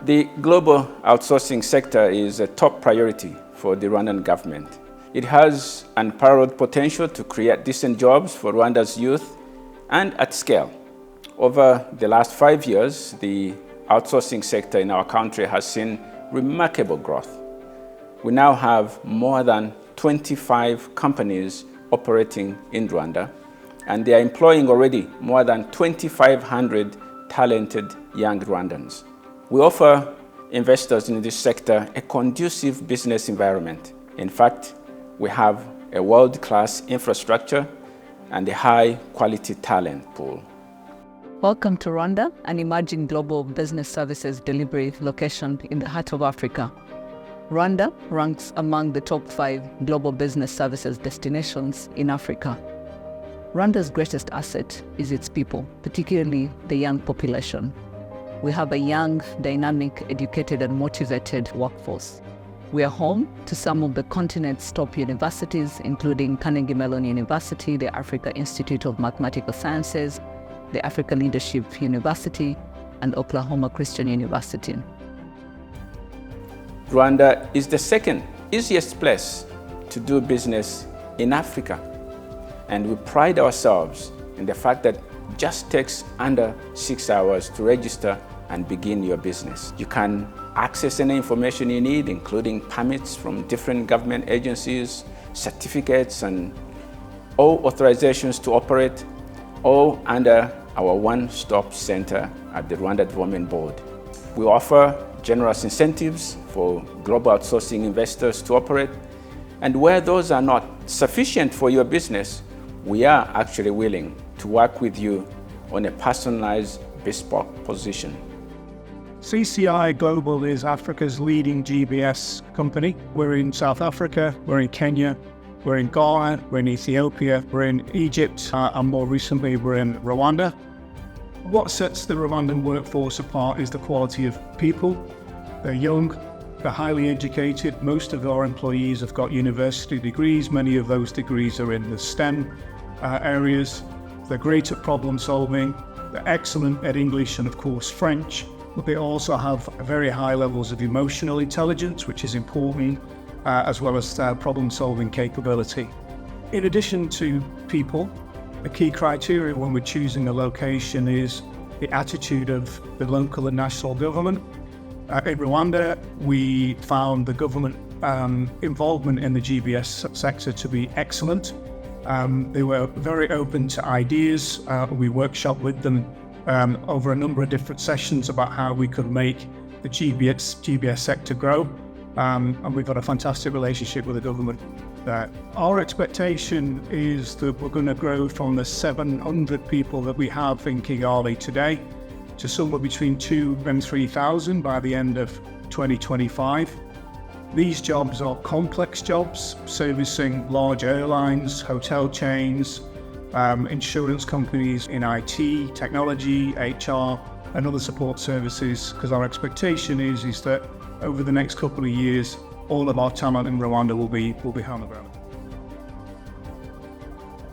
The global outsourcing sector is a top priority for the Rwandan government. It has unparalleled potential to create decent jobs for Rwanda's youth and at scale. Over the last 5 years, the outsourcing sector in our country has seen remarkable growth. We now have more than 25 companies operating in Rwanda, and they are employing already more than 2,500 talented young Rwandans. We offer investors in this sector a conducive business environment. In fact, we have a world-class infrastructure and a high-quality talent pool. Welcome to Rwanda, an emerging global business services delivery location in the heart of Africa. Rwanda ranks among the top 5 global business services destinations in Africa. Rwanda's greatest asset is its people, particularly the young population. We have a young, dynamic, educated and motivated workforce. We are home to some of the continent's top universities, including Carnegie Mellon University, the Africa Institute of Mathematical Sciences, the Africa Leadership University, and Oklahoma Christian University. Rwanda is the second easiest place to do business in Africa. And we pride ourselves in the fact that it just takes under 6 hours to register and begin your business. You can access any information you need, including permits from different government agencies, certificates, and all authorizations to operate, all under our one-stop center at the Rwanda Development Board. We offer generous incentives for global outsourcing investors to operate, and where those are not sufficient for your business, we are actually willing to work with you on a personalized, bespoke position. CCI Global is Africa's leading GBS company. We're in South Africa, we're in Kenya, we're in Ghana, we're in Ethiopia, we're in Egypt, and more recently we're in Rwanda. What sets the Rwandan workforce apart is the quality of people. They're young, they're highly educated. Most of our employees have got university degrees. Many of those degrees are in the STEM areas. They're great at problem solving. They're excellent at English and of course French. But they also have very high levels of emotional intelligence, which is important, as well as problem solving capability. In addition to people, a key criteria when we're choosing a location is the attitude of the local and national government. In Rwanda, we found the government involvement in the GBS sector to be excellent. They were very open to ideas. We workshopped with them over a number of different sessions about how we could make the GBS sector grow. And we've got a fantastic relationship with the government there. Our expectation is that we're going to grow from the 700 people that we have in Kigali today to somewhere between 2,000 and 3,000 by the end of 2025. These jobs are complex jobs, servicing large airlines, hotel chains, insurance companies in IT, technology, HR, and other support services, because our expectation is that over the next couple of years, all of our talent in Rwanda will be on the ground.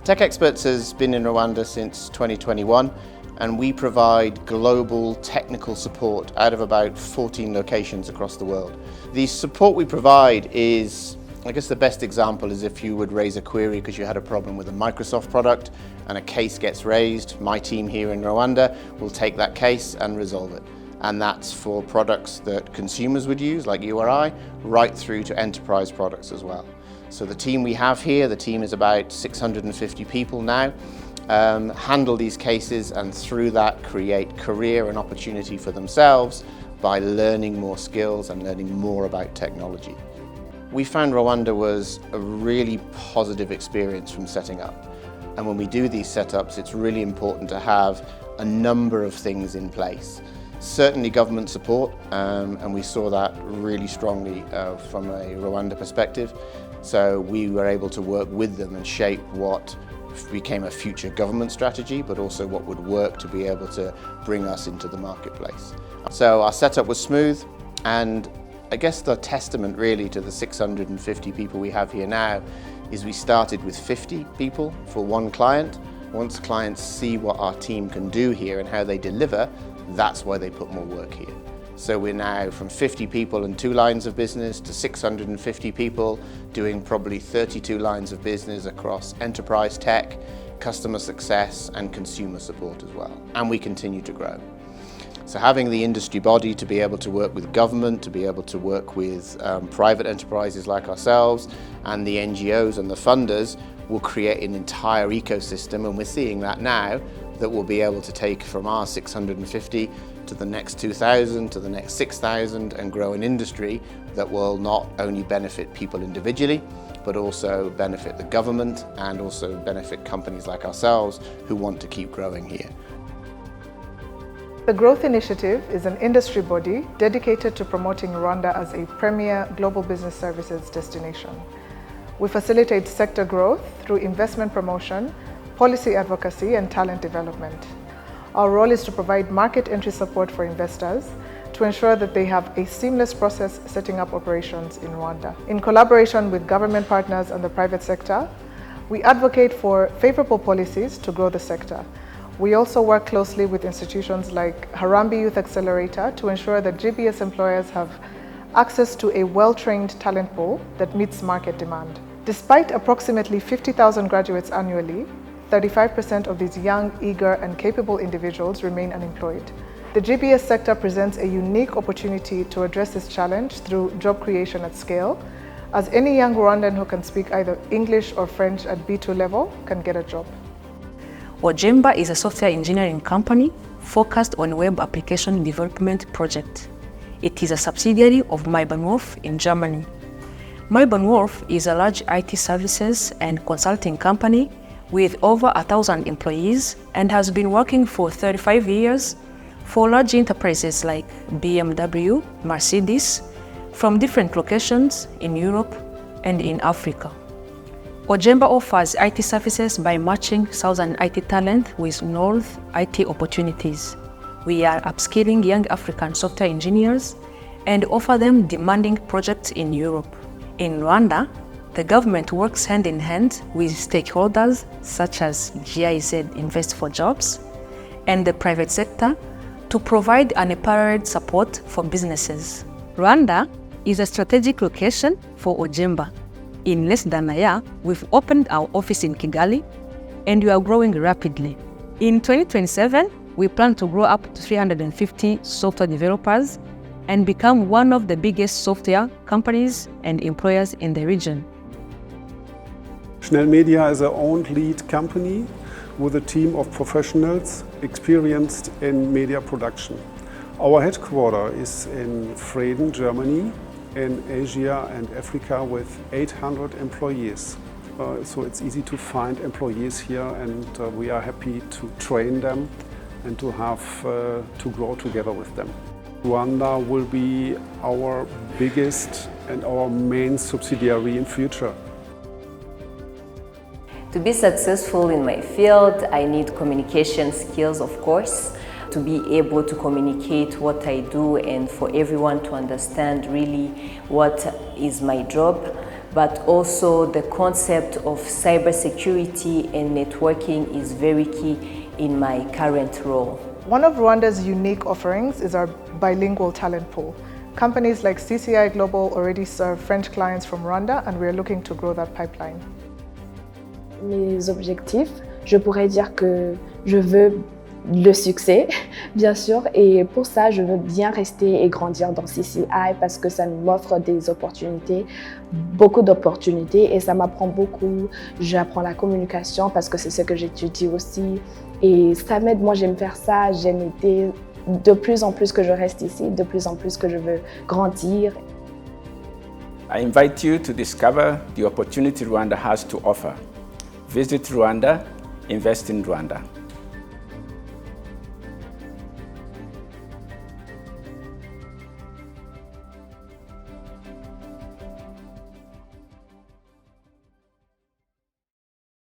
Tech Experts has been in Rwanda since 2021, and we provide global technical support out of about 14 locations across the world. The support we provide is, I guess the best example is if you would raise a query because you had a problem with a Microsoft product and a case gets raised, my team here in Rwanda will take that case and resolve it. And that's for products that consumers would use, like you or I, right through to enterprise products as well. So the team we have here, the team is about 650 people now, handle these cases and through that create career and opportunity for themselves by learning more skills and learning more about technology. We found Rwanda was a really positive experience from setting up. And when we do these setups, it's really important to have a number of things in place. Certainly government support, and we saw that really strongly from a Rwanda perspective. So we were able to work with them and shape what became a future government strategy, but also what would work to be able to bring us into the marketplace. So our setup was smooth, and I guess the testament really to the 650 people we have here now is we started with 50 people for one client. Once clients see what our team can do here and how they deliver, that's why they put more work here. So we're now from 50 people and 2 lines of business to 650 people, doing probably 32 lines of business across enterprise tech, customer success and consumer support as well. And we continue to grow. So having the industry body to be able to work with government, to be able to work with private enterprises like ourselves and the NGOs and the funders will create an entire ecosystem, and we're seeing that now, that we'll be able to take from our 650 to the next 2,000, to the next 6,000 and grow an industry that will not only benefit people individually, but also benefit the government and also benefit companies like ourselves who want to keep growing here. The Growth Initiative is an industry body dedicated to promoting Rwanda as a premier global business services destination. We facilitate sector growth through investment promotion, policy advocacy, and talent development. Our role is to provide market entry support for investors to ensure that they have a seamless process setting up operations in Rwanda. In collaboration with government partners and the private sector, we advocate for favorable policies to grow the sector. We also work closely with institutions like Harambee Youth Accelerator to ensure that GBS employers have access to a well-trained talent pool that meets market demand. Despite approximately 50,000 graduates annually, 35% of these young, eager, and capable individuals remain unemployed. The GBS sector presents a unique opportunity to address this challenge through job creation at scale, as any young Rwandan who can speak either English or French at B2 level can get a job. Ojemba is a software engineering company focused on web application development project. It is a subsidiary of Maybanwolf in Germany. Maybanwolf is a large IT services and consulting company with over 1,000 employees and has been working for 35 years for large enterprises like BMW, Mercedes, from different locations in Europe and in Africa. Ojemba offers IT services by matching Southern IT talent with North IT opportunities. We are upskilling young African software engineers and offer them demanding projects in Europe. In Rwanda, the government works hand in hand with stakeholders such as GIZ Invest for Jobs and the private sector to provide unparalleled support for businesses. Rwanda is a strategic location for Ojemba. In less than a year, we've opened our office in Kigali and we are growing rapidly. In 2027, we plan to grow up to 350 software developers and become one of the biggest software companies and employers in the region. Schnell Media is our own lead company with a team of professionals experienced in media production. Our headquarters is in Freden, Germany, in Asia and Africa with 800 employees. So it's easy to find employees here, and we are happy to train them and to have to grow together with them. Rwanda will be our biggest and our main subsidiary in future. To be successful in my field, I need communication skills, of course, to be able to communicate what I do and for everyone to understand really what is my job. But also the concept of cybersecurity and networking is very key in my current role. One of Rwanda's unique offerings is our bilingual talent pool. Companies like CCI Global already serve French clients from Rwanda, and we're looking to grow that pipeline. Mes objectifs, je pourrais dire que je veux le succès, bien sûr, et pour ça, je veux bien rester et grandir dans CCI parce que ça m'offre des opportunités, beaucoup d'opportunités, et ça m'apprend beaucoup. J'apprends la communication parce que c'est ce que j'étudie aussi, et ça m'aide. Moi, j'aime faire ça, j'aime aider. De plus en plus que je reste ici, de plus en plus que je veux grandir. I invite you to discover the opportunity Rwanda has to offer. Visit Rwanda, invest in Rwanda.